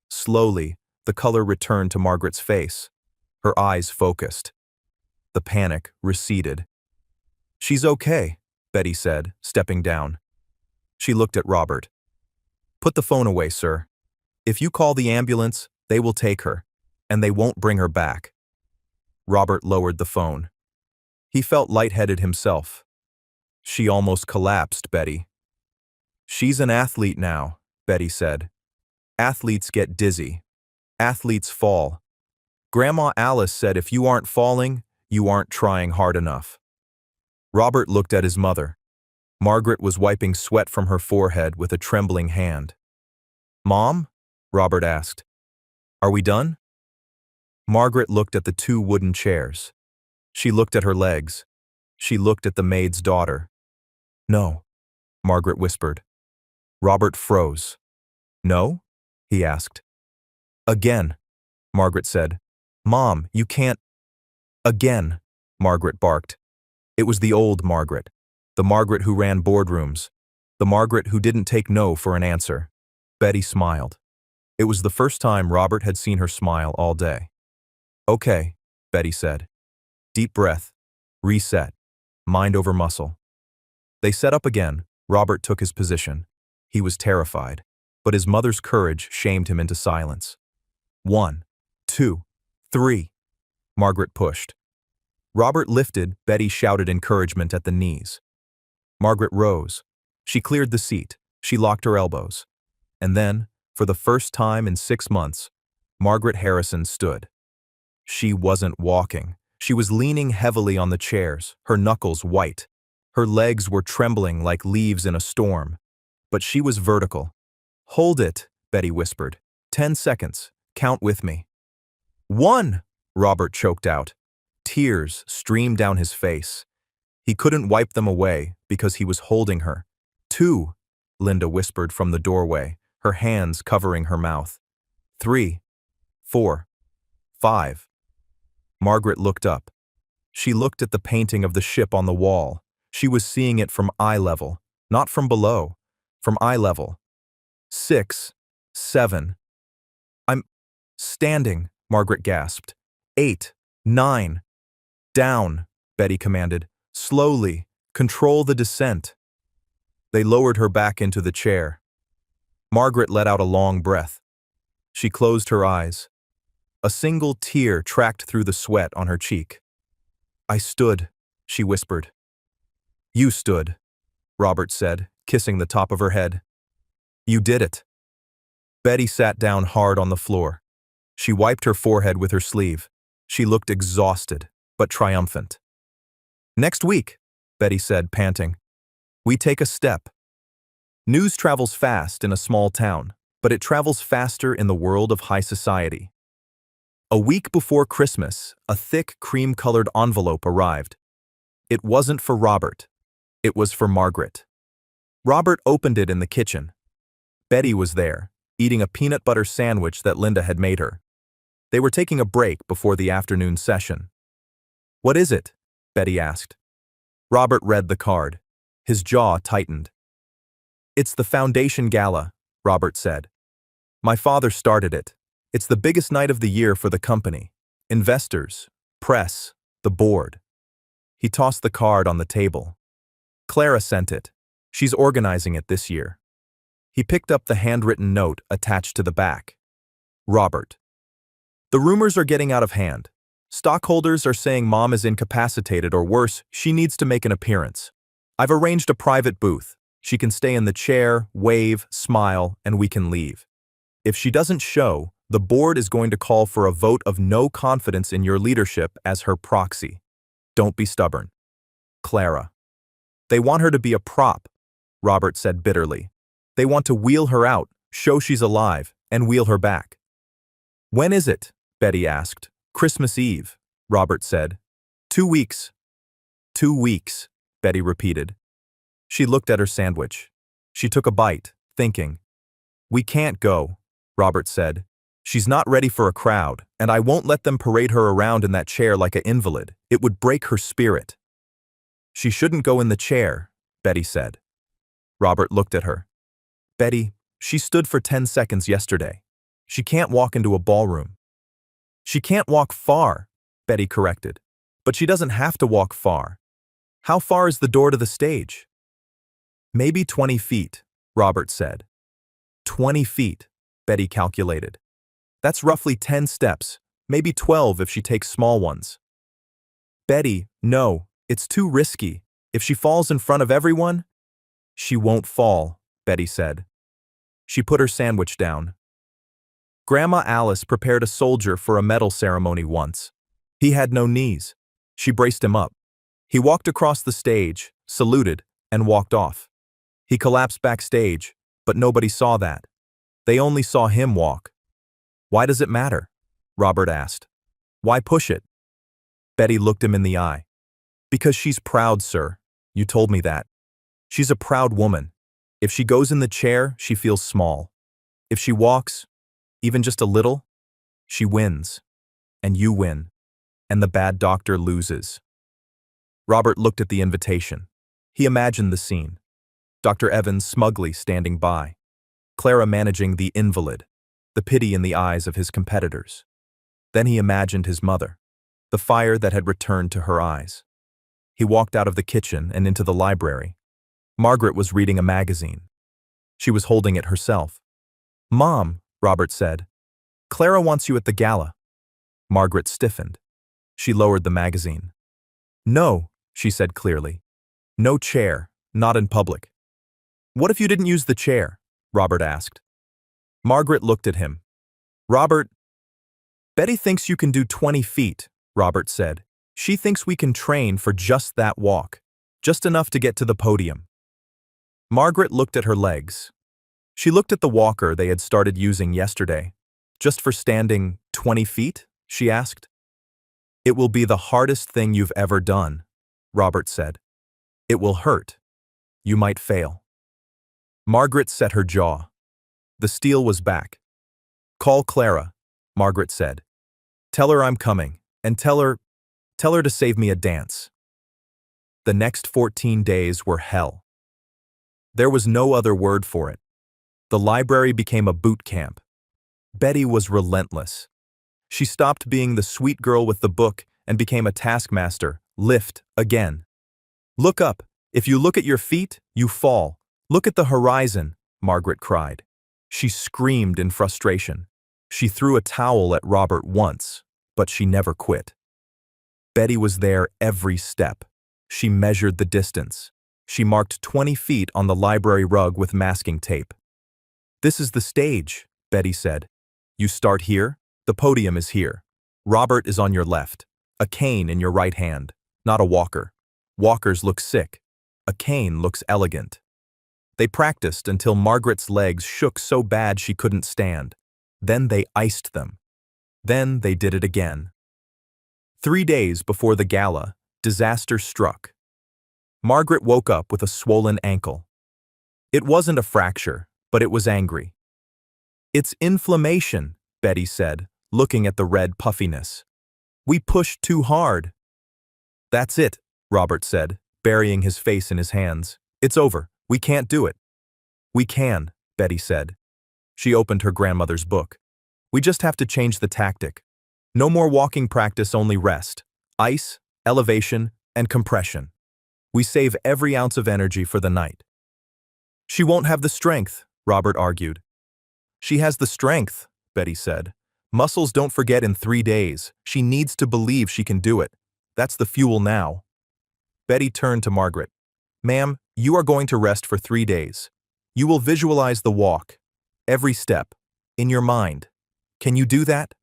Slowly, the color returned to Margaret's face. Her eyes focused. The panic receded. She's okay, Betty said, stepping down. She looked at Robert. Put the phone away, sir. If you call the ambulance, they will take her, and they won't bring her back. Robert lowered the phone. He felt lightheaded himself. She almost collapsed, Betty. She's an athlete now, Betty said. Athletes get dizzy. Athletes fall. Grandma Alice said if you aren't falling, you aren't trying hard enough. Robert looked at his mother. Margaret was wiping sweat from her forehead with a trembling hand. Mom? Robert asked. Are we done? Margaret looked at the 2 wooden chairs. She looked at her legs. She looked at the maid's daughter. No, Margaret whispered. Robert froze. No? He asked. Again, Margaret said. Mom, you can't. Again, Margaret barked. It was the old Margaret. The Margaret who ran boardrooms. The Margaret who didn't take no for an answer. Betty smiled. It was the first time Robert had seen her smile all day. "Okay," Betty said. Deep breath. Reset. Mind over muscle. They set up again. Robert took his position. He was terrified, but his mother's courage shamed him into silence. 1, 2, 3. Margaret pushed. Robert lifted. Betty shouted encouragement at the knees. Margaret rose. She cleared the seat. She locked her elbows. And then, for the first time in 6 months, Margaret Harrison stood. She wasn't walking. She was leaning heavily on the chairs, her knuckles white. Her legs were trembling like leaves in a storm. But she was vertical. "Hold it," Betty whispered. 10 seconds. Count with me. 1, Robert choked out. Tears streamed down his face. He couldn't wipe them away because he was holding her. 2, Linda whispered from the doorway, her hands covering her mouth. 3, 4, 5. Margaret looked up. She looked at the painting of the ship on the wall. She was seeing it from eye level, not from below, from eye level. 6, 7. "I'm standing," Margaret gasped. 8, 9. "Down," Betty commanded. "Slowly. Control the descent." They lowered her back into the chair. Margaret let out a long breath. She closed her eyes. A single tear tracked through the sweat on her cheek. "I stood," she whispered. "You stood," Robert said, kissing the top of her head. "You did it." Betty sat down hard on the floor. She wiped her forehead with her sleeve. She looked exhausted, but triumphant. "Next week," Betty said, panting, "we take a step." News travels fast in a small town, but it travels faster in the world of high society. A week before Christmas, a thick, cream-colored envelope arrived. It wasn't for Robert. It was for Margaret. Robert opened it in the kitchen. Betty was there, eating a peanut butter sandwich that Linda had made her. They were taking a break before the afternoon session. "What is it?" Betty asked. Robert read the card. His jaw tightened. "It's the foundation gala," Robert said. "My father started it. It's the biggest night of the year for the company. Investors, press, the board." He tossed the card on the table. "Clara sent it. She's organizing it this year." He picked up the handwritten note attached to the back. "Robert. The rumors are getting out of hand. Stockholders are saying Mom is incapacitated, or worse, she needs to make an appearance. I've arranged a private booth. She can stay in the chair, wave, smile, and we can leave. If she doesn't show, the board is going to call for a vote of no confidence in your leadership as her proxy. Don't be stubborn. Clara." "They want her to be a prop," Robert said bitterly. "They want to wheel her out, show she's alive, and wheel her back." "When is it?" Betty asked. "Christmas Eve," Robert said. 2 weeks. 2 weeks, Betty repeated. She looked at her sandwich. She took a bite, thinking. "We can't go," Robert said. "She's not ready for a crowd, and I won't let them parade her around in that chair like an invalid. It would break her spirit." "She shouldn't go in the chair," Betty said. Robert looked at her. "Betty, she stood for 10 seconds yesterday. She can't walk into a ballroom." "She can't walk far," Betty corrected. "But she doesn't have to walk far. How far is the door to the stage?" "Maybe 20 feet, Robert said. 20 feet, Betty calculated. That's roughly 10 steps, maybe 12 if she takes small ones. "Betty, no, it's too risky. If she falls in front of everyone—" "She won't fall," Betty said. She put her sandwich down. Grandma Alice prepared a soldier for a medal ceremony once. He had no knees. She braced him up. He walked across the stage, saluted, and walked off. He collapsed backstage, but nobody saw that. They only saw him walk. "Why does it matter?" Robert asked. "Why push it?" Betty looked him in the eye. "Because she's proud, sir. You told me that. She's a proud woman. If she goes in the chair, she feels small. If she walks, even just a little, she wins. And you win. And the bad doctor loses." Robert looked at the invitation. He imagined the scene. Dr. Evans smugly standing by. Clara managing the invalid, the pity in the eyes of his competitors. Then he imagined his mother, the fire that had returned to her eyes. He walked out of the kitchen and into the library. Margaret was reading a magazine. She was holding it herself. "Mom," Robert said, "Clara wants you at the gala." Margaret stiffened. She lowered the magazine. "No," she said clearly. "No chair, not in public." "What if you didn't use the chair?" Robert asked. Margaret looked at him. "Robert, Betty thinks you can do 20 feet, Robert said. "She thinks we can train for just that walk, just enough to get to the podium." Margaret looked at her legs. She looked at the walker they had started using yesterday. "Just for standing 20 feet?" she asked. "It will be the hardest thing you've ever done," Robert said. "It will hurt. You might fail." Margaret set her jaw. The steel was back. "Call Clara," Margaret said. "Tell her I'm coming, and tell her to save me a dance." The next 14 days were hell. There was no other word for it. The library became a boot camp. Betty was relentless. She stopped being the sweet girl with the book and became a taskmaster. "Lift, again. Look up. If you look at your feet, you fall. Look at the horizon," Margaret cried. She screamed in frustration. She threw a towel at Robert once, but she never quit. Betty was there every step. She measured the distance. She marked 20 feet on the library rug with masking tape. "This is the stage," Betty said. "You start here. The podium is here. Robert is on your left. A cane in your right hand. Not a walker. Walkers look sick. A cane looks elegant." They practiced until Margaret's legs shook so bad she couldn't stand. Then they iced them. Then they did it again. 3 days before the gala, disaster struck. Margaret woke up with a swollen ankle. It wasn't a fracture, but it was angry. "It's inflammation," Betty said, looking at the red puffiness. "We pushed too hard." "That's it," Robert said, burying his face in his hands. "It's over. We can't do it." "We can," Betty said. She opened her grandmother's book. "We just have to change the tactic. No more walking practice, only rest. Ice, elevation, and compression. We save every ounce of energy for the night." "She won't have the strength," Robert argued. "She has the strength," Betty said. "Muscles don't forget in 3 days. She needs to believe she can do it. That's the fuel now." Betty turned to Margaret. "Ma'am, you are going to rest for 3 days. You will visualize the walk, every step, in your mind. Can you do that?"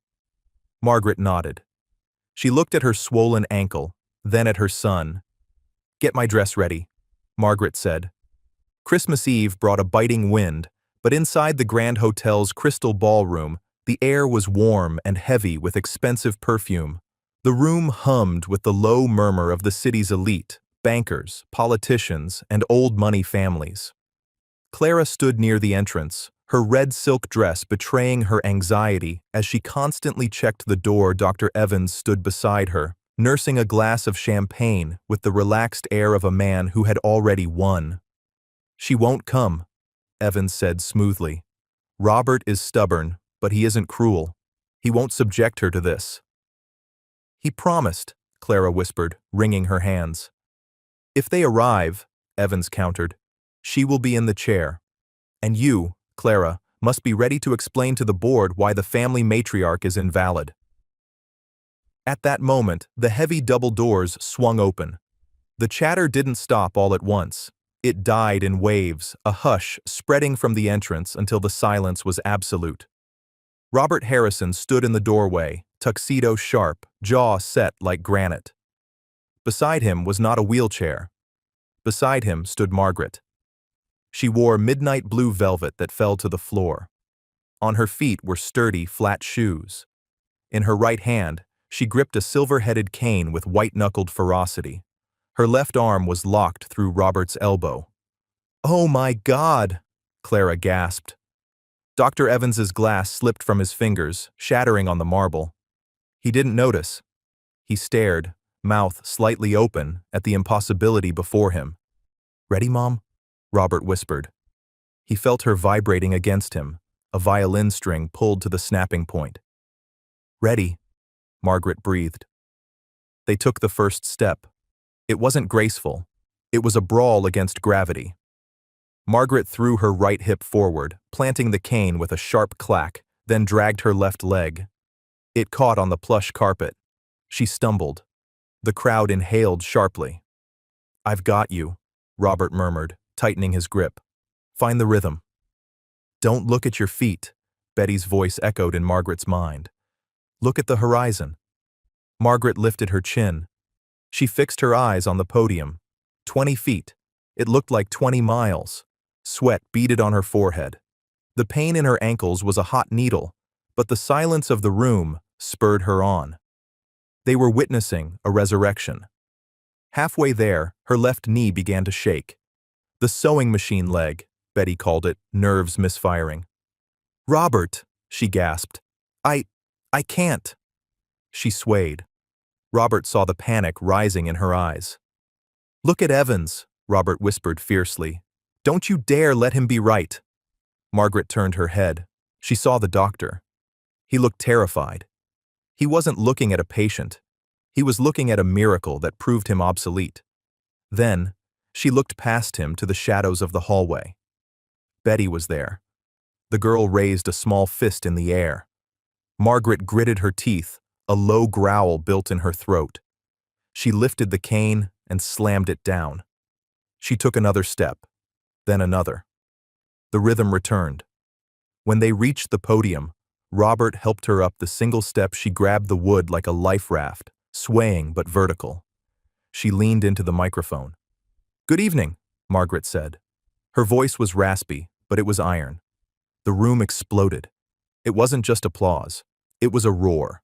Margaret nodded. She looked at her swollen ankle, then at her son. "Get my dress ready," Margaret said. Christmas Eve brought a biting wind, but inside the Grand Hotel's crystal ballroom, the air was warm and heavy with expensive perfume. The room hummed with the low murmur of the city's elite, bankers, politicians, and old money families. Clara stood near the entrance, her red silk dress betraying her anxiety as she constantly checked the door. Dr. Evans stood beside her, nursing a glass of champagne with the relaxed air of a man who had already won. "She won't come," Evans said smoothly. "Robert is stubborn, but he isn't cruel. He won't subject her to this." "He promised," Clara whispered, wringing her hands. "If they arrive," Evans countered, "she will be in the chair. And you, Clara, must be ready to explain to the board why the family matriarch is invalid." At that moment, the heavy double doors swung open. The chatter didn't stop all at once. It died in waves, a hush spreading from the entrance until the silence was absolute. Robert Harrison stood in the doorway, tuxedo sharp, jaw set like granite. Beside him was not a wheelchair. Beside him stood Margaret. She wore midnight blue velvet that fell to the floor. On her feet were sturdy, flat shoes. In her right hand, she gripped a silver-headed cane with white-knuckled ferocity. Her left arm was locked through Robert's elbow. "Oh my God!" Clara gasped. Dr. Evans's glass slipped from his fingers, shattering on the marble. He didn't notice. He stared, mouth slightly open at the impossibility before him. "Ready, Mom?" Robert whispered. He felt her vibrating against him, a violin string pulled to the snapping point. "Ready," Margaret breathed. They took the first step. It wasn't graceful. It was a brawl against gravity. Margaret threw her right hip forward, planting the cane with a sharp clack, then dragged her left leg. It caught on the plush carpet. She stumbled. The crowd inhaled sharply. "I've got you," Robert murmured, tightening his grip. "Find the rhythm." "Don't look at your feet," Betty's voice echoed in Margaret's mind. "Look at the horizon." Margaret lifted her chin. She fixed her eyes on the podium. 20 feet. It looked like 20 miles. Sweat beaded on her forehead. The pain in her ankles was a hot needle, but the silence of the room spurred her on. They were witnessing a resurrection. Halfway there, her left knee began to shake. "The sewing machine leg," Betty called it, nerves misfiring. "Robert," she gasped. I can't." She swayed. Robert saw the panic rising in her eyes. "Look at Evans," Robert whispered fiercely. "Don't you dare let him be right." Margaret turned her head. She saw the doctor. He looked terrified. He wasn't looking at a patient. He was looking at a miracle that proved him obsolete. Then, she looked past him to the shadows of the hallway. Betty was there. The girl raised a small fist in the air. Margaret gritted her teeth, a low growl built in her throat. She lifted the cane and slammed it down. She took another step, then another. The rhythm returned. When they reached the podium, Robert helped her up the single step. She grabbed the wood like a life raft, swaying but vertical. She leaned into the microphone. "Good evening," Margaret said. Her voice was raspy, but it was iron. The room exploded. It wasn't just applause. It was a roar.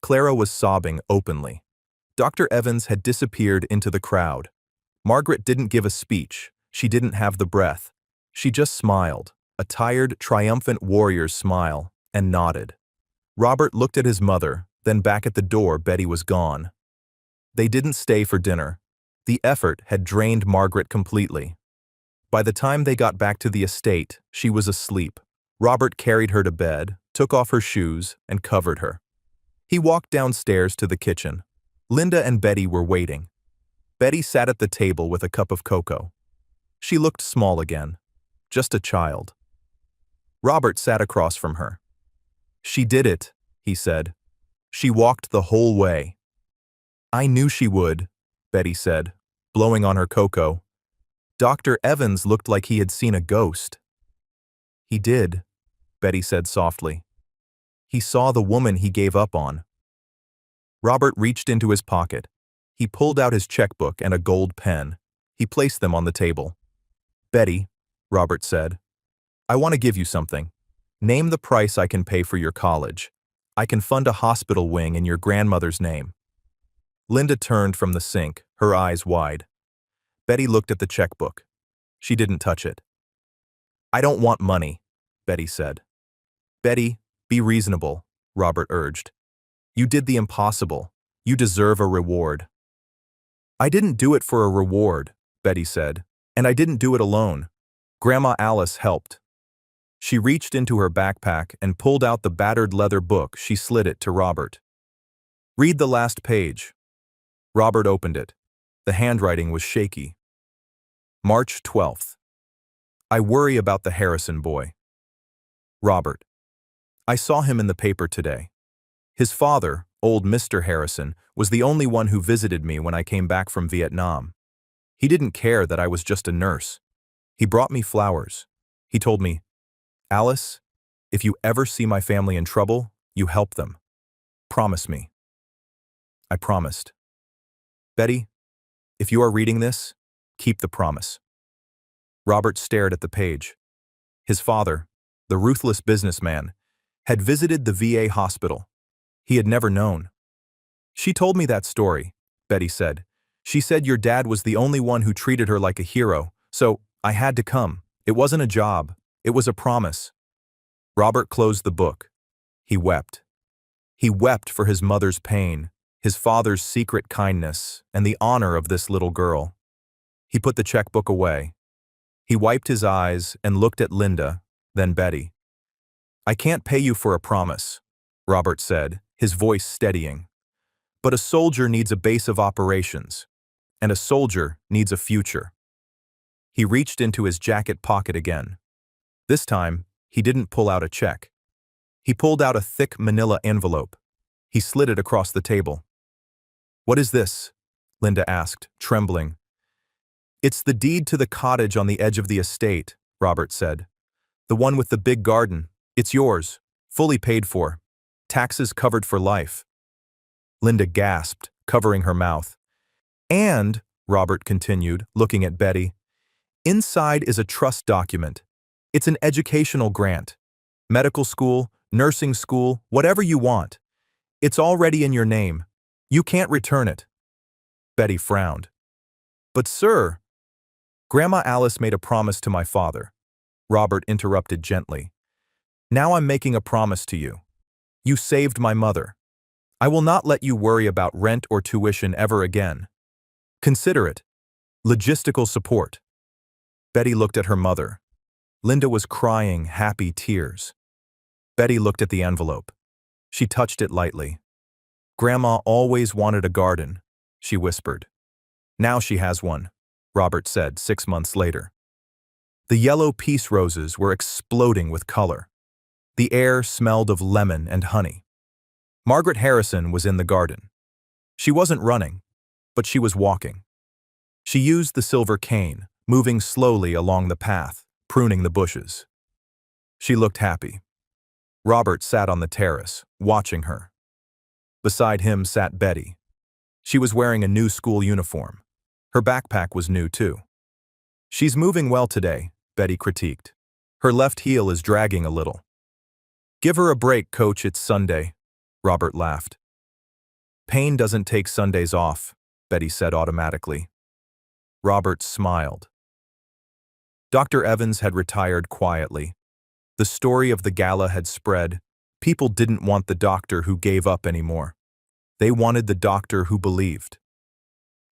Clara was sobbing openly. Dr. Evans had disappeared into the crowd. Margaret didn't give a speech. She didn't have the breath. She just smiled, a tired, triumphant warrior's smile, and nodded. Robert looked at his mother, then back at the door. Betty was gone. They didn't stay for dinner. The effort had drained Margaret completely. By the time they got back to the estate, she was asleep. Robert carried her to bed, took off her shoes, and covered her. He walked downstairs to the kitchen. Linda and Betty were waiting. Betty sat at the table with a cup of cocoa. She looked small again, just a child. Robert sat across from her. "She did it," he said. "She walked the whole way." "I knew she would," Betty said, blowing on her cocoa. Dr. Evans looked like he had seen a ghost. "He did," Betty said softly. "He saw the woman he gave up on." Robert reached into his pocket. He pulled out his checkbook and a gold pen. He placed them on the table. "Betty," Robert said, "I want to give you something. Name the price I can pay for your college. I can fund a hospital wing in your grandmother's name." Linda turned from the sink, her eyes wide. Betty looked at the checkbook. She didn't touch it. "I don't want money," Betty said. "Betty, be reasonable," Robert urged. "You did the impossible. You deserve a reward." "I didn't do it for a reward," Betty said, "and I didn't do it alone. Grandma Alice helped." She reached into her backpack and pulled out the battered leather book. She slid it to Robert. "Read the last page." Robert opened it. The handwriting was shaky. March 12th. "I worry about the Harrison boy." Robert. "I saw him in the paper today. His father, old Mr. Harrison, was the only one who visited me when I came back from Vietnam. He didn't care that I was just a nurse. He brought me flowers. He told me, 'Alice, if you ever see my family in trouble, you help them. Promise me.' I promised. Betty, if you are reading this, keep the promise." Robert stared at the page. His father, the ruthless businessman, had visited the VA hospital. He had never known. "She told me that story," Betty said. "She said your dad was the only one who treated her like a hero, so I had to come. It wasn't a job. It was a promise." Robert closed the book. He wept. He wept for his mother's pain, his father's secret kindness, and the honor of this little girl. He put the checkbook away. He wiped his eyes and looked at Linda, then Betty. "I can't pay you for a promise," Robert said, his voice steadying. "But a soldier needs a base of operations, and a soldier needs a future." He reached into his jacket pocket again. This time, he didn't pull out a check. He pulled out a thick manila envelope. He slid it across the table. "What is this?" Linda asked, trembling. "It's the deed to the cottage on the edge of the estate," Robert said. "The one with the big garden. It's yours, fully paid for. Taxes covered for life." Linda gasped, covering her mouth. "And," Robert continued, looking at Betty, "inside is a trust document. It's an educational grant. Medical school, nursing school, whatever you want. It's already in your name. You can't return it." Betty frowned. "But sir—" "Grandma Alice made a promise to my father," Robert interrupted gently. "Now I'm making a promise to you. You saved my mother. I will not let you worry about rent or tuition ever again. Consider it logistical support." Betty looked at her mother. Linda was crying happy tears. Betty looked at the envelope. She touched it lightly. "Grandma always wanted a garden," she whispered. "Now she has one," Robert said 6 months later. The yellow peace roses were exploding with color. The air smelled of lemon and honey. Margaret Harrison was in the garden. She wasn't running, but she was walking. She used the silver cane, moving slowly along the path, pruning the bushes. She looked happy. Robert sat on the terrace, watching her. Beside him sat Betty. She was wearing a new school uniform. Her backpack was new too. "She's moving well today," Betty critiqued. "Her left heel is dragging a little." "Give her a break, coach, it's Sunday," Robert laughed. "Pain doesn't take Sundays off," Betty said automatically. Robert smiled. Dr. Evans had retired quietly. The story of the gala had spread. People didn't want the doctor who gave up anymore. They wanted the doctor who believed.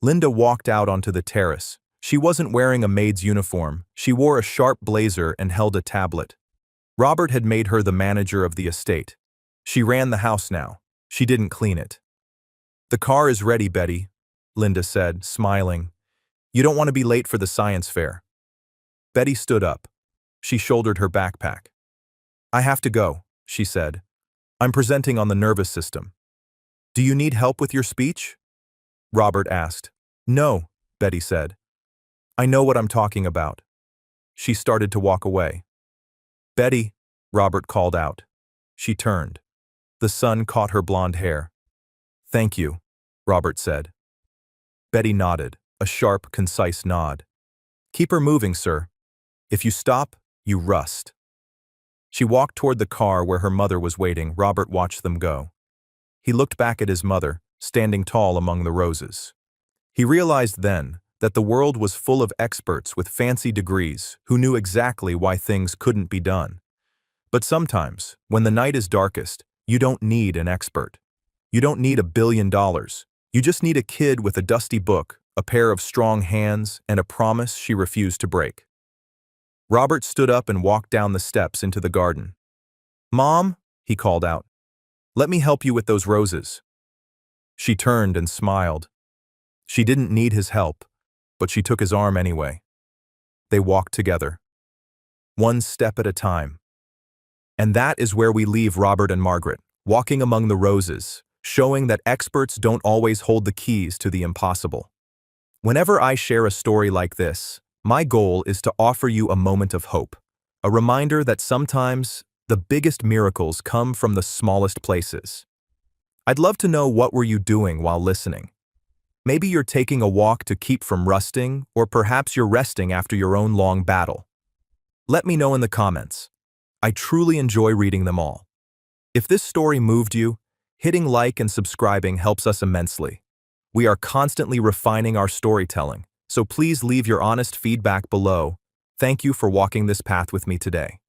Linda walked out onto the terrace. She wasn't wearing a maid's uniform. She wore a sharp blazer and held a tablet. Robert had made her the manager of the estate. She ran the house now. She didn't clean it. "The car is ready, Betty," Linda said, smiling. "You don't want to be late for the science fair." Betty stood up. She shouldered her backpack. "I have to go," she said. "I'm presenting on the nervous system." "Do you need help with your speech?" Robert asked. "No," Betty said. "I know what I'm talking about." She started to walk away. "Betty," Robert called out. She turned. The sun caught her blonde hair. "Thank you," Robert said. Betty nodded, a sharp, concise nod. "Keep her moving, sir. If you stop, you rust." She walked toward the car where her mother was waiting. Robert watched them go. He looked back at his mother, standing tall among the roses. He realized then that the world was full of experts with fancy degrees who knew exactly why things couldn't be done. But sometimes, when the night is darkest, you don't need an expert. You don't need $1 billion. You just need a kid with a dusty book, a pair of strong hands, and a promise she refused to break. Robert stood up and walked down the steps into the garden. "Mom," he called out, "let me help you with those roses." She turned and smiled. She didn't need his help, but she took his arm anyway. They walked together, one step at a time. And that is where we leave Robert and Margaret, walking among the roses, showing that experts don't always hold the keys to the impossible. Whenever I share a story like this, my goal is to offer you a moment of hope, a reminder that sometimes the biggest miracles come from the smallest places. I'd love to know, what were you doing while listening? Maybe you're taking a walk to keep from rusting, or perhaps you're resting after your own long battle. Let me know in the comments. I truly enjoy reading them all. If this story moved you, hitting like and subscribing helps us immensely. We are constantly refining our storytelling, so please leave your honest feedback below. Thank you for walking this path with me today.